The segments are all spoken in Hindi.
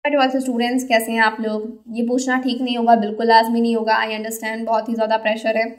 ट्वेल्थ स्टूडेंट्स कैसे हैं आप लोग। ये पूछना ठीक नहीं होगा, बिल्कुल लाजमी नहीं होगा। आई अंडरस्टैंड बहुत ही ज़्यादा प्रेशर है,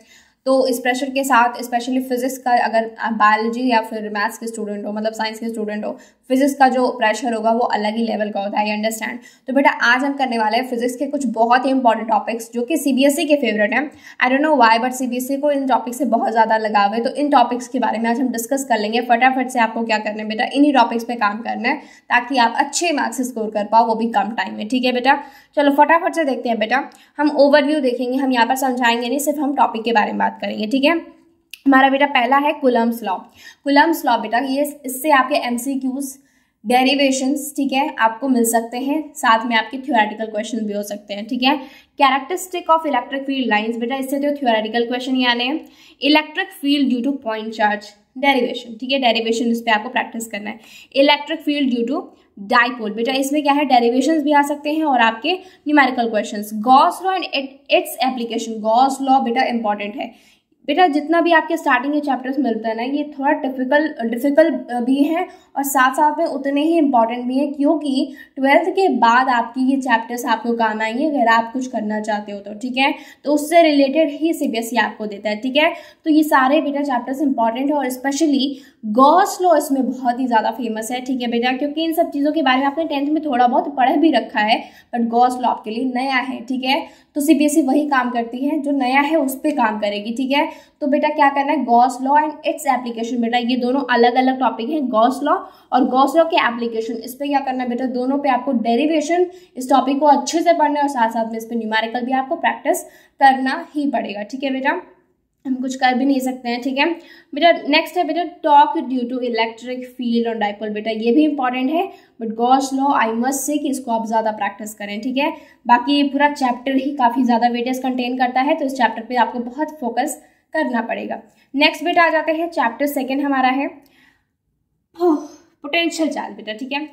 तो इस प्रेशर के साथ स्पेशली फिजिक्स का, अगर बायोलॉजी या फिर मैथ्स के स्टूडेंट हो, मतलब साइंस के स्टूडेंट हो, फिजिक्स का जो प्रेशर होगा वो अलग ही लेवल का होता है। I understand. तो बेटा आज हम करने वाले हैं फिजिक्स के कुछ बहुत ही इंपॉर्टेंट टॉपिक्स जो कि सीबीएसई के फेवरेट हैं। I don't know why, but CBSE को इन टॉपिक्स से बहुत ज़्यादा लगाव है। तो इन टॉपिक्स के बारे में आज हम डिस्कस कर लेंगे। फटाफट से आपको क्या करना है बेटा, इन्हीं टॉपिक्स पे काम करना है ताकि आप अच्छे मार्क्स स्कोर कर पाओ, वो भी कम टाइम में। ठीक है बेटा, चलो फटाफट से देखते हैं बेटा। हम ओवरव्यू देखेंगे, हम यहाँ पर समझाएंगे नहीं, सिर्फ हम टॉपिक के बारे में बात करेंगे। ठीक है, हमारा बेटा पहला है कूलम्स लॉ। कूलम्स लॉ बेटा, ये इससे आपके एमसीक्यूज, डेरिवेशंस, ठीक है, आपको मिल सकते हैं। साथ में आपके थ्योरेटिकल क्वेश्चन भी हो सकते हैं। ठीक है, characteristic of electric field lines बेटा, इससे तो थ्योरेटिकल क्वेश्चन ही आने हैं। Electric field due to point charge, derivation. ठीक है, डेरिवेशन इस पे आपको प्रैक्टिस करना है। Electric field due to dipole बेटा, इसमें क्या है, डेरिवेशंस भी आ सकते हैं और आपके numerical questions. Gauss law and its application. Gauss law बेटा इंपॉर्टेंट है बेटा। जितना भी आपके स्टार्टिंग के चैप्टर्स मिलते हैं ना, ये थोड़ा डिफिकल्ट भी है और साथ साथ में उतने ही इंपॉर्टेंट भी है, क्योंकि ट्वेल्थ के बाद आपकी ये चैप्टर्स आपको काम आएंगे अगर आप कुछ करना चाहते हो तो। ठीक है, तो उससे रिलेटेड ही सीबीएसई आपको देता है। ठीक है, तो ये सारे बेटा चैप्टर्स इंपॉर्टेंट है और स्पेशली गॉस लॉ इसमें बहुत ही ज़्यादा फेमस है। ठीक है बेटा, क्योंकि इन सब चीज़ों के बारे में आपने 10th में थोड़ा बहुत पढ़ भी रखा है, बट गॉस लॉ आपके लिए नया है। ठीक है, तो सीबीएसई वही काम करती है, जो नया है उस पर काम करेगी। ठीक है, तो बेटा क्या करना है, Gauss law and its application बेटा, ये दोनों अलग अलग टॉपिक हैं। गॉस लॉ और गॉस लॉ के एप्लीकेशन, इस पर क्या करना है बेटा, दोनों पे आपको डेरिवेशन, इस टॉपिक को अच्छे से पढ़ना है और साथ साथ में इस पर न्यूमेरिकल भी आपको प्रैक्टिस करना ही पड़ेगा। ठीक है बेटा, हम कुछ कर भी नहीं सकते हैं। ठीक है बेटा, नेक्स्ट है बेटा torque due to electric field और डाइपोल बेटा, ये भी इंपॉर्टेंट है, but Gauss law I must say कि इसको आप ज़्यादा प्रैक्टिस करें। ठीक है, बाकी ये पूरा चैप्टर ही काफ़ी ज़्यादा वेटेज कंटेन करता है, तो इस चैप्टर पे आपको बहुत फोकस करना पड़ेगा। नेक्स्ट बेटा आ जाते हैं चैप्टर सेकेंड, हमारा है पोटेंशियल चार्ज बेटा। ठीक है,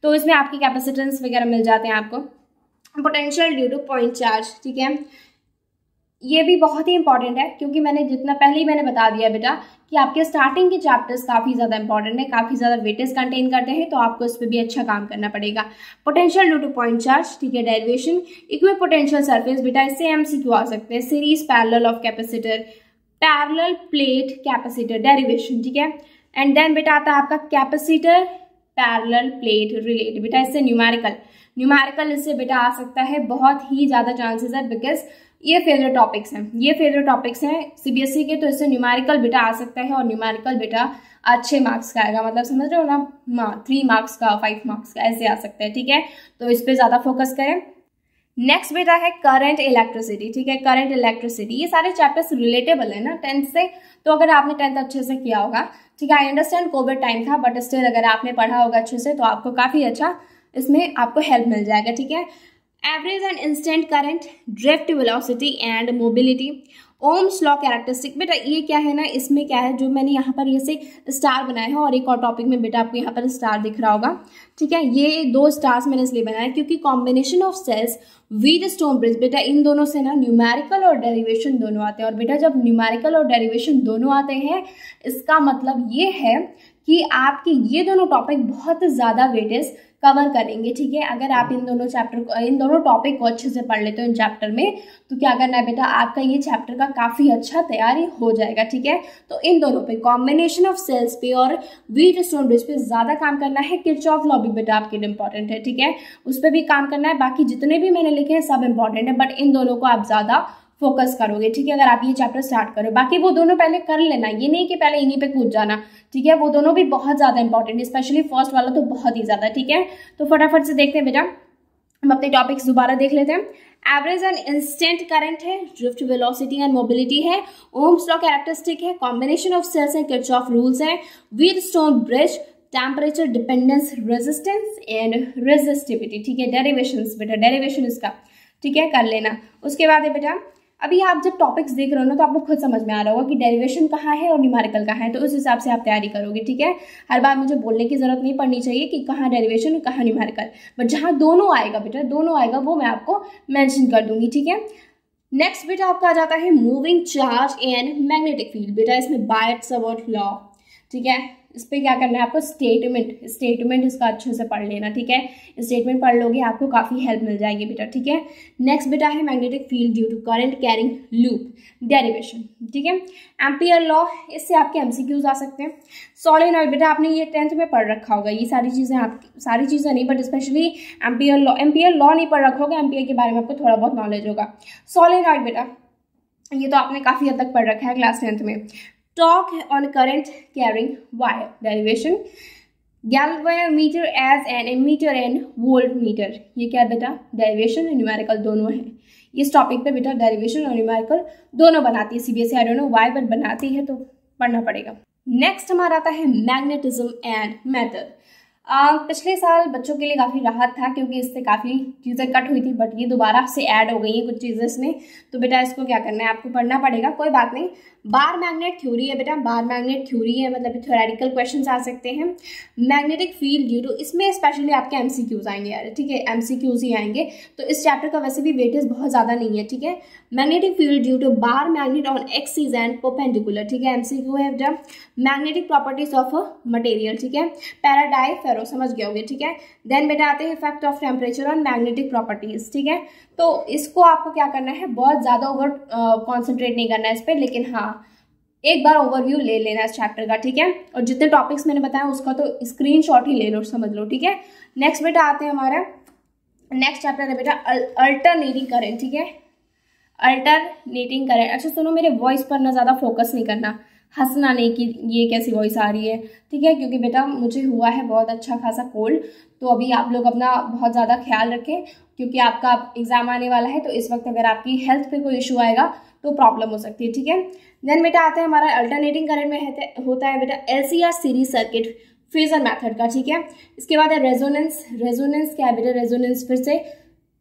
तो इसमें आपकी कैपेसिटेंस वगैरह मिल जाते हैं आपको। Potential due to point charge, ठीक है, ये भी बहुत ही इंपॉर्टेंट है, क्योंकि मैंने जितना पहले ही मैंने बता दिया बेटा कि आपके स्टार्टिंग के चैप्टर्स काफ़ी ज़्यादा इंपॉर्टेंट है, काफ़ी ज़्यादा वेटेज कंटेन करते हैं, तो आपको इस पर भी अच्छा काम करना पड़ेगा। Potential due to point charge, ठीक है, डेरिवेशन, इक्वी पोटेंशियल सरफेस बेटा, इससे एमसीक्यू आ सकते हैं। Series parallel of capacitor, parallel plate capacitor, derivation. ठीक है, एंड देन बेटा आता है आपका कैपेसिटर पैरेलल प्लेट रिलेट बेटा, इससे न्यूमेरिकल इससे बेटा आ सकता है, बहुत ही ज़्यादा चांसेस है, बिकॉज ये फेवरेट टॉपिक्स हैं सीबीएसई के, तो इससे न्यूमेरिकल बेटा आ सकता है और न्यूमेरिकल बेटा अच्छे मार्क्स का आएगा, मतलब समझ रहे हो ना, 3 मार्क्स का, 5 मार्क्स का ऐसे आ सकता है। ठीक है, तो इस पर ज़्यादा फोकस करें। नेक्स्ट बेटा है करंट इलेक्ट्रिसिटी। ठीक है, करंट इलेक्ट्रिसिटी, ये सारे चैप्टर्स रिलेटेबल है ना 10th से, तो अगर आपने 10th अच्छे से किया होगा, ठीक है, आई अंडरस्टैंड कोविड टाइम था, बट स्टिल अगर आपने पढ़ा होगा अच्छे से तो आपको काफ़ी अच्छा इसमें आपको हेल्प मिल जाएगा। ठीक है, average and instant current, drift velocity and mobility, ohms law characteristic बेटा, ये क्या है ना, इसमें क्या है, जो मैंने यहाँ पर ऐसे स्टार बनाए हैं और एक और टॉपिक में बेटा आपको यहाँ पर स्टार दिख रहा होगा। ठीक है, ये 2 स्टार्स मैंने इसलिए बनाए क्योंकि combination of cells with stone bridge बेटा, इन दोनों से ना न्यूमेरिकल और डेरिवेशन दोनों आते हैं, और बेटा जब न्यूमेरिकल और डेरिवेशन दोनों आते हैं, इसका मतलब ये है कि आपके ये दोनों टॉपिक बहुत ज़्यादा वेटेज कवर करेंगे। ठीक है, अगर आप इन दोनों टॉपिक को अच्छे से पढ़ लेते हो इन चैप्टर में, तो क्या करना है बेटा, आपका ये चैप्टर का काफ़ी अच्छा तैयारी हो जाएगा। ठीक है, तो इन दोनों पे, कॉम्बिनेशन ऑफ सेल्स पे और व्हीट स्टोन ब्रिज पे ज़्यादा काम करना है। किरचॉफ लॉ भी बेटा आपके लिए इंपॉर्टेंट है। ठीक है, उस पर भी काम करना है। बाकी जितने भी मैंने लिखे हैं सब इंपॉर्टेंट है, बट इन दोनों को आप ज़्यादा फोकस करोगे। ठीक है, अगर आप ये चैप्टर स्टार्ट करो, बाकी वो दोनों पहले कर लेना, ये नहीं कि पहले इन्हीं पे कूद जाना। ठीक है, वो दोनों भी बहुत ज़्यादा इंपॉर्टेंट है, स्पेशली फर्स्ट वाला तो बहुत ही ज़्यादा। ठीक है, तो फटाफट से देखते हैं बेटा, हम अपने टॉपिक्स दोबारा देख लेते हैं। एवरेज एंड इंस्टेंट करंट है, ड्रिफ्ट वेलोसिटी एंड मोबिलिटी है, ओम्स लॉ कैरेक्टरिस्टिक है, combination of cells and Kirchhoff rules है, Wheatstone bridge, temperature dependence, resistance and resistivity. ठीक है, डेरिवेशंस बेटा, डेरिवेशन इसका ठीक है कर लेना। उसके बाद है बेटा, अभी आप जब टॉपिक्स देख रहे हो ना, तो आपको खुद समझ में आ रहा होगा कि डेरिवेशन कहाँ है और न्यूमेरिकल कहाँ है, तो उस हिसाब से आप तैयारी करोगे। ठीक है, हर बार मुझे बोलने की जरूरत नहीं पड़नी चाहिए कि कहाँ डेरिवेशन और कहाँ न्यूमेरिकल, बट जहाँ दोनों आएगा बेटा, दोनों आएगा, वो मैं आपको मेंशन कर दूंगी। ठीक है, नेक्स्ट बेटा आपका आ जाता है moving charge and magnetic field बेटा, इसमें बायट-सवर्ट लॉ, ठीक है, इस पर क्या करना है आपको, स्टेटमेंट इसका अच्छे से पढ़ लेना, ठीक है। स्टेटमेंट पढ़ लोगे आपको काफ़ी हेल्प मिल जाएगी बेटा, ठीक है। नेक्स्ट बेटा है magnetic field due to current carrying loop, derivation, ठीक है। एम्पियर लॉ, इससे आपके एमसीक्यूज आ सकते हैं। सोलेनॉइड बेटा आपने ये 10th में पढ़ रखा होगा, ये सारी चीज़ें आपकी, सारी चीज़ें नहीं बट स्पेशली एम्पियर लॉ नहीं पढ़ रखा होगा, एम्पियर के बारे में आपको थोड़ा बहुत नॉलेज होगा। सोलेनॉइड बेटा ये तो आपने काफ़ी हद तक पढ़ रखा है क्लास 10th में। Torque on current carrying wire, derivation. Galvanometer as an ammeter and voltmeter, ये क्या है बेटा, डेरिवेशन और न्यूमेरिकल दोनों है। इस टॉपिक पे बेटा डेरिवेशन और न्यूमेरिकल दोनों बनाती है CBSE, I don't know why but बनाती है, तो पढ़ना पड़ेगा। नेक्स्ट हमारा आता है मैग्नेटिज्म एंड मैटर। पिछले साल बच्चों के लिए काफ़ी राहत था क्योंकि इससे काफ़ी चीज़ें कट हुई थी, बट ये दोबारा से ऐड हो गई हैं कुछ चीज़ें इसमें, तो बेटा इसको क्या करना है आपको पढ़ना पड़ेगा, कोई बात नहीं। बार मैग्नेट थ्योरी है बेटा, बार मैग्नेट थ्योरी है, मतलब थ्योरेटिकल क्वेश्चंस आ सकते हैं। मैग्नेटिक फील्ड ड्यू टू, इसमें स्पेशली आपके एमसीक्यूज आएंगे यार, ठीक है, एमसीक्यूज ही आएंगे, तो इस चैप्टर का वैसे भी वेटेज बहुत ज़्यादा नहीं है, ठीक है। Magnetic field due to bar magnet on axis and perpendicular, ठीक है, एमसीक्यू है बेटा। मैग्नेटिक प्रॉपर्टीज ऑफ मटेरियल, ठीक है, पैराडाई फेरो, समझ गए होगे, ठीक है। देन बेटा आते हैं effect of temperature on magnetic properties, ठीक है। तो इसको आपको क्या करना है, बहुत ज़्यादा ओवर कॉन्सेंट्रेट नहीं करना है इस पर, लेकिन हाँ एक बार ओवरव्यू ले लेना इस चैप्टर का, ठीक है। और जितने टॉपिक्स मैंने बताया उसका तो स्क्रीनशॉट ही ले लो, समझ लो, ठीक है। नेक्स्ट बेटा आते हैं हमारा नेक्स्ट चैप्टर है बेटा अल्टरनेटिंग करंट, ठीक है, अल्टरनेटिंग करंट। अच्छा सुनो, मेरे वॉइस पर ना ज़्यादा फोकस नहीं करना, हंसना नहीं कि ये कैसी वॉइस आ रही है, ठीक है, क्योंकि बेटा मुझे हुआ है बहुत अच्छा खासा कोल्ड, तो अभी आप लोग अपना बहुत ज़्यादा ख्याल रखें क्योंकि आपका एग्जाम आने वाला है, तो इस वक्त अगर आपकी हेल्थ पे कोई इशू आएगा तो प्रॉब्लम हो सकती है, ठीक है। देन बेटा आता है हमारा अल्टरनेटिंग करंट में होता है बेटा LCR series circuit phasor method का, ठीक है। इसके बाद है रेजोनेंस। रेजोनेंस क्या है बेटा, रेजोनेंस फिर से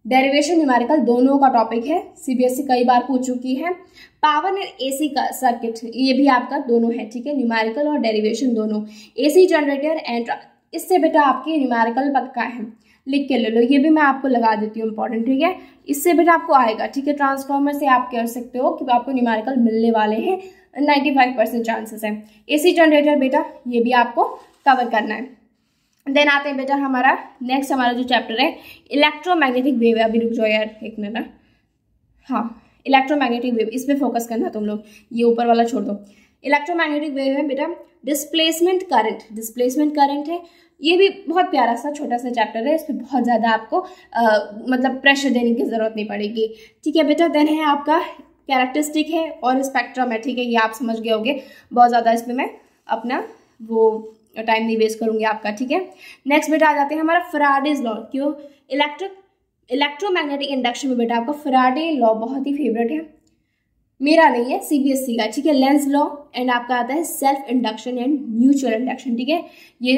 डेरिवेशन न्यूमेरिकल दोनों का टॉपिक है, सीबीएसई कई बार पूछ चुकी है। पावर एंड एसी का सर्किट, ये भी आपका दोनों है, ठीक है, न्यूमेरिकल और डेरिवेशन दोनों। एसी जनरेटर एंड, इससे बेटा आपके न्यूमेरिकल पक्का है, लिख के ले लो, ये भी मैं आपको लगा देती हूँ इंपॉर्टेंट, ठीक है। इससे बेटा आपको आएगा, ठीक है। ट्रांसफॉर्मर से आप कह सकते हो कि आपको न्यूमेरिकल मिलने वाले हैं, 95% चांसेस है। एसी जनरेटर बेटा ये भी आपको कवर करना है। देन आते हैं बेटा हमारा नेक्स्ट, हमारा जो चैप्टर है इलेक्ट्रोमैग्नेटिक वेव। अभी रुक जाओ यार एक मिनट, हाँ इलेक्ट्रोमैग्नेटिक वेव, इस पर फोकस करना तुम लोग, ये ऊपर वाला छोड़ दो। इलेक्ट्रोमैग्नेटिक वेव है बेटा डिस्प्लेसमेंट करंट, डिस्प्लेसमेंट करंट है, ये भी बहुत प्यारा सा छोटा सा चैप्टर है, इस पर बहुत ज़्यादा आपको मतलब प्रेशर देने की ज़रूरत नहीं पड़ेगी, ठीक है बेटा। देन है आपका कैरेक्टरिस्टिक है और स्पेक्ट्रम है, ठीक है, ये आप समझ गए होंगे, बहुत ज़्यादा इसमें मैं अपना वो टाइम नहीं वेस्ट करूंगी आपका, ठीक है। नेक्स्ट बेटा आ जाते हैं हमारा फैराडेज लॉ। क्यों, इलेक्ट्रोमैग्नेटिक इंडक्शन में बेटा आपका फैराडे लॉ बहुत ही फेवरेट है, मेरा नहीं है सीबीएसई का, ठीक है। लेंज लॉ एंड आपका आता है self induction and mutual induction, ठीक है। ये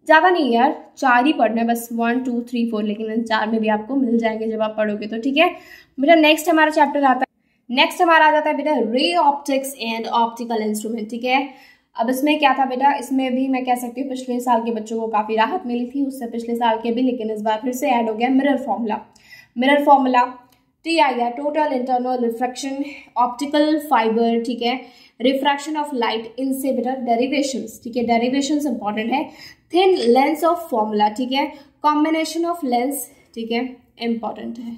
ज़्यादा नहीं यार, 4 ही पढ़ना है बस, 1 2 3 4, लेकिन इन 4 में भी आपको मिल जाएंगे जब आप पढ़ोगे तो, ठीक है बेटा। नेक्स्ट हमारा चैप्टर आता है, नेक्स्ट हमारा आ जाता है बेटा ray optics and optical instrument, ठीक है। अब इसमें क्या था बेटा, इसमें भी मैं कह सकती हूँ पिछले साल के बच्चों को काफ़ी राहत मिली थी, उससे पिछले साल के भी, लेकिन इस बार फिर से ऐड हो गया मिरर फॉर्मूला। मिरर फॉर्मूला टी आ गया, total internal refraction, optical fibre, ठीक है, रिफ्रैक्शन ऑफ लाइट, इनसे बेटा डेरिवेशंस, ठीक है, डेरिवेशंस इंपॉर्टेंट है। थिन लेंस ऑफ फॉर्मूला, ठीक है, कॉम्बिनेशन ऑफ लेंस, ठीक है, इंपॉर्टेंट है,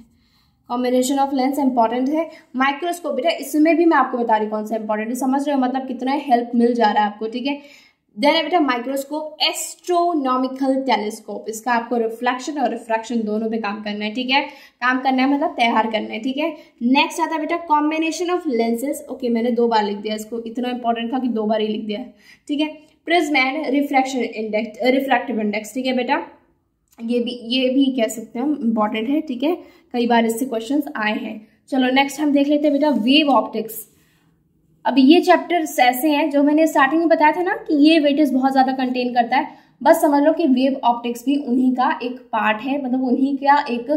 कॉम्बिनेशन ऑफ लेंस इंपॉर्टेंट है। माइक्रोस्कोप बेटा इसमें भी मैं आपको बता रही कौन सा इंपॉर्टेंट है, समझ रहे हो, मतलब कितना हेल्प मिल जा रहा है आपको, ठीक है। देन है बेटा माइक्रोस्कोप एस्ट्रोनॉमिकल टेलीस्कोप, इसका आपको रिफ्लेक्शन और रिफ्रैक्शन दोनों पे काम करना है, ठीक है, काम करना है मतलब तैयार करना है, ठीक है। नेक्स्ट आता है बेटा कॉम्बिनेशन ऑफ लेंसेज, ओके मैंने 2 बार लिख दिया इसको, इतना इंपॉर्टेंट था कि 2 बार ही लिख दिया, ठीक है। Prism and refraction index, refractive index, ठीक है बेटा, ये भी कह सकते हैं हम इंपॉर्टेंट है, ठीक है, कई बार इससे क्वेश्चंस आए हैं। चलो नेक्स्ट हम देख लेते हैं बेटा वेव ऑप्टिक्स। अब ये चैप्टर्स ऐसे हैं जो मैंने स्टार्टिंग में बताया था ना कि ये वेटेज बहुत ज़्यादा कंटेन करता है, बस समझ लो कि वेव ऑप्टिक्स भी उन्हीं का एक पार्ट है, मतलब उन्हीं का एक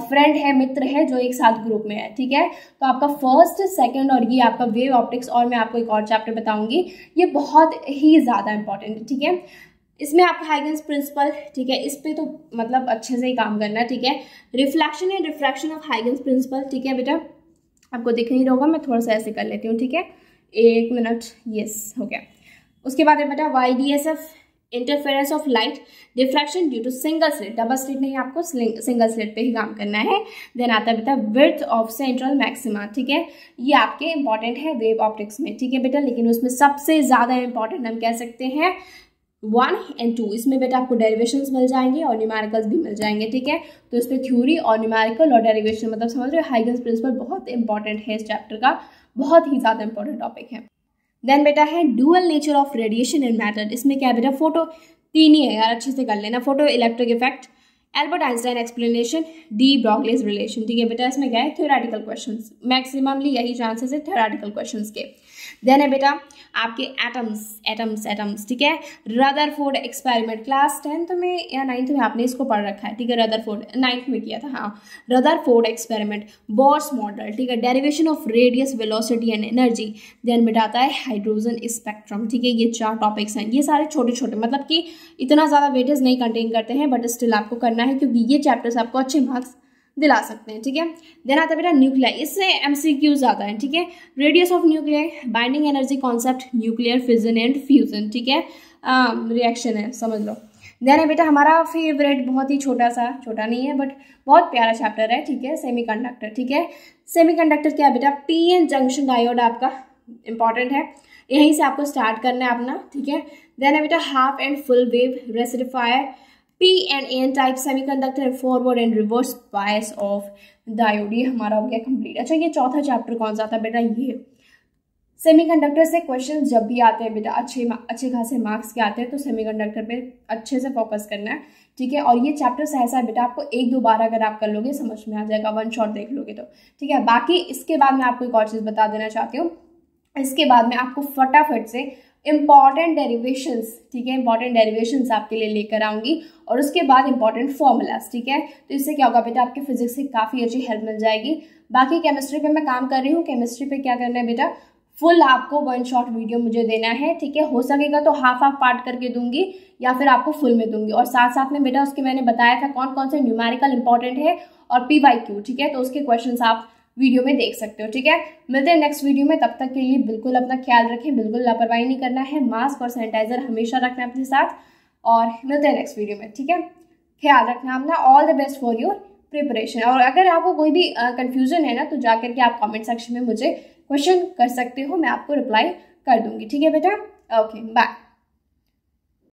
फ्रेंड है, मित्र है जो एक साथ ग्रुप में है, ठीक है। तो आपका फर्स्ट, सेकंड और ये आपका वेव ऑप्टिक्स, और मैं आपको एक और चैप्टर बताऊंगी, ये बहुत ही ज़्यादा इंपॉर्टेंट है, ठीक है। इसमें आपका हाइगन्स प्रिंसिपल, ठीक है, इस पे तो मतलब अच्छे से ही काम करना है, ठीक है। Reflection and refraction of Huygens principle, ठीक है बेटा, आपको दिख नहीं रहा होगा, मैं थोड़ा सा ऐसे कर लेती हूँ, ठीक है, 1 मिनट, यस हो गया। उसके बाद है बेटा YDSF, interference of light diffraction due to single slit, double slit नहीं, आपको सिंगल स्लिट पे ही काम करना है। देन आता है बेटा विड्थ ऑफ सेंट्रल मैक्सिमा, ठीक है, ये आपके इंपॉर्टेंट है वेव ऑप्टिक्स में, ठीक है बेटा, लेकिन उसमें सबसे ज़्यादा इंपॉर्टेंट हम कह सकते हैं 1 और 2, इसमें बेटा आपको डेरिवेशंस मिल जाएंगे और न्यूमेरिकल्स भी मिल जाएंगे, ठीक है। तो इसमें थ्योरी और न्यूमेरिकल और डेरिवेशन मतलब समझ रहे हो, हाइगन्स प्रिंसिपल बहुत इंपॉर्टेंट है इस चैप्टर का, बहुत ही ज़्यादा इंपॉर्टेंट टॉपिक है। देन बेटा है dual nature of radiation in matter, इसमें क्या बेटा फोटो 3 ही है यार, अच्छे से कर लेना, photo electric effect, Albert Einstein explanation, de Broglie's relation, ठीक है बेटा। इसमें क्या है थ्योरेटिकल क्वेश्चंस, मैक्सिममली यही चांसेस है थ्योरेटिकल क्वेश्चंस के। देन है बेटा आपके एटम्स, ठीक है, रदरफोर्ड एक्सपेरिमेंट, क्लास 10th में या 9th में आपने इसको पढ़ रखा है, ठीक है, रदरफोर्ड 9th में किया था, हाँ, रदरफोर्ड एक्सपेरिमेंट, बोर्स मॉडल, ठीक है, derivation of radius, velocity and energy. Then बेटा आता है हाइड्रोजन स्पेक्ट्रम, ठीक है, ये 4 टॉपिक्स हैं, ये सारे छोटे छोटे, मतलब कि इतना ज़्यादा वेटेज नहीं कंटेन करते हैं, बट स्टिल आपको करना है क्योंकि ये चैप्टर्स आपको अच्छे मार्क्स दिला सकते हैं, ठीक है। देन आता है बेटा न्यूक्लियर, इससे MCQs आता है, ठीक है, radius of nuclear, binding energy concept, nuclear fission and fusion, ठीक है, रिएक्शन है, समझ लो। देन है बेटा हमारा फेवरेट, बहुत ही छोटा नहीं है बट बहुत प्यारा चैप्टर है, ठीक है, सेमीकंडक्टर, ठीक है। सेमीकंडक्टर क्या है बेटा, PN जंक्शन डायोड आपका इंपॉर्टेंट है, यहीं से आपको स्टार्ट करना है अपना, ठीक है। देन है बेटा half and full wave rectifier, P and N type semiconductor and forward and reverse bias of diode, ये हमारा हो गया कंप्लीट। अच्छा ये चौथा चैप्टर कौन सा था बेटा, ये सेमीकंडक्टर से क्वेश्चन जब भी आते हैं बेटा अच्छे खासे मार्क्स के आते हैं, तो सेमीकंडक्टर पे अच्छे से फोकस करना है, ठीक है। और ये चैप्टर ऐसा है बेटा, आपको 1-2 बार अगर आप कर लोगे समझ में आ जाएगा, 1 शॉट देख लोगे तो, ठीक है। बाकी इसके बाद मैं आपको एक और चीज़ बता देना चाहती हूँ, इसके बाद में आपको फटाफट से इंपॉर्टेंट डेरिवेशंस, ठीक है, इंपॉर्टेंट डेरिवेशंस आपके लिए लेकर आऊंगी, और उसके बाद इंपॉर्टेंट फॉर्मूलाज, ठीक है। तो इससे क्या होगा बेटा, आपके फिजिक्स से काफ़ी अच्छी हेल्प मिल जाएगी। बाकी केमिस्ट्री पे मैं काम कर रही हूँ, केमिस्ट्री पे क्या करना है बेटा, फुल आपको 1 शॉट वीडियो मुझे देना है, ठीक है, हो सकेगा तो हाफ पार्ट करके दूंगी या फिर आपको फुल में दूंगी, और साथ साथ में बेटा उसके मैंने बताया था कौन कौन से न्यूमेरिकल इंपॉर्टेंट है और PYQ, ठीक है, तो उसके क्वेश्चन आप वीडियो में देख सकते हो, ठीक है। मिलते हैं नेक्स्ट वीडियो में, तब तक के लिए बिल्कुल अपना ख्याल रखें, बिल्कुल लापरवाही नहीं करना है, मास्क और सैनिटाइजर हमेशा रखना है अपने साथ, और मिलते हैं नेक्स्ट वीडियो में, ठीक है, ख्याल रखना अपना। All the best for your preparation, और अगर आपको कोई भी कंफ्यूजन है ना तो जाकर के आप कमेंट सेक्शन में मुझे क्वेश्चन कर सकते हो, मैं आपको रिप्लाई कर दूंगी, ठीक है बेटा। Okay bye.